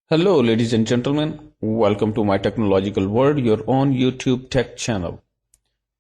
Hello ladies and gentlemen, welcome to my technological world, your own YouTube tech channel.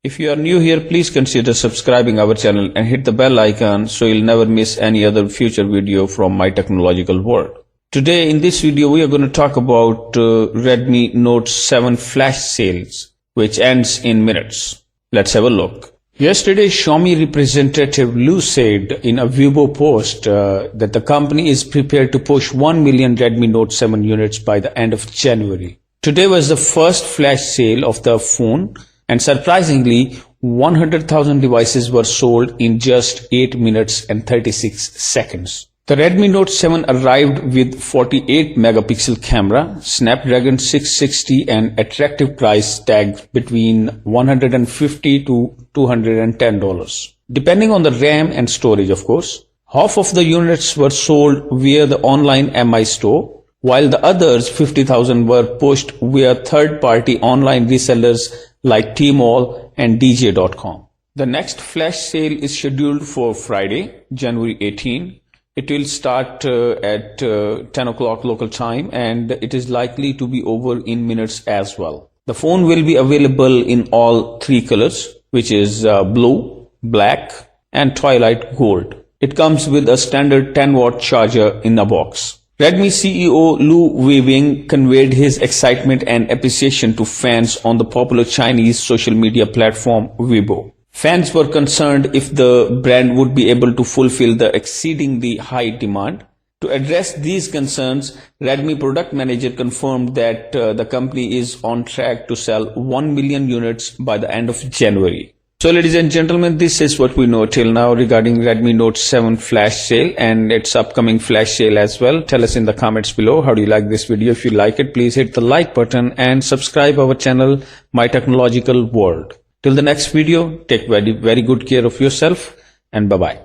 If you are new here, please consider subscribing our channel and hit the bell icon so you'll never miss any other future video from my technological world. Today in this video we are going to talk about Redmi Note 7 flash sales, which ends in minutes. Let's have a look. Yesterday, Xiaomi representative Lu said in a Weibo post that the company is prepared to push 1 million Redmi Note 7 units by the end of January. Today was the first flash sale of the phone, and surprisingly, 100,000 devices were sold in just 8 minutes and 36 seconds. The Redmi Note 7 arrived with 48 megapixel camera, Snapdragon 660 and attractive price tag between $150 to $210. Depending on the RAM and storage, of course. Half of the units were sold via the online MI store, while the others 50,000 were pushed via third-party online resellers like Tmall and DJ.com. The next flash sale is scheduled for Friday, January 18. It will start at 10 o'clock local time, and it is likely to be over in minutes as well. The phone will be available in all three colors, which is blue, black and twilight gold. It comes with a standard 10-watt charger in a box. Redmi CEO Lu Weibing conveyed his excitement and appreciation to fans on the popular Chinese social media platform Weibo. Fans were concerned if the brand would be able to fulfill the exceedingly high demand. To address these concerns, Redmi product manager confirmed that the company is on track to sell 1 million units by the end of January. So ladies and gentlemen, this is what we know till now regarding Redmi Note 7 flash sale and its upcoming flash sale as well. Tell us in the comments below how do you like this video. If you like it, please hit the like button and subscribe our channel, My Technological World. Till the next video, take very good care of yourself and bye-bye.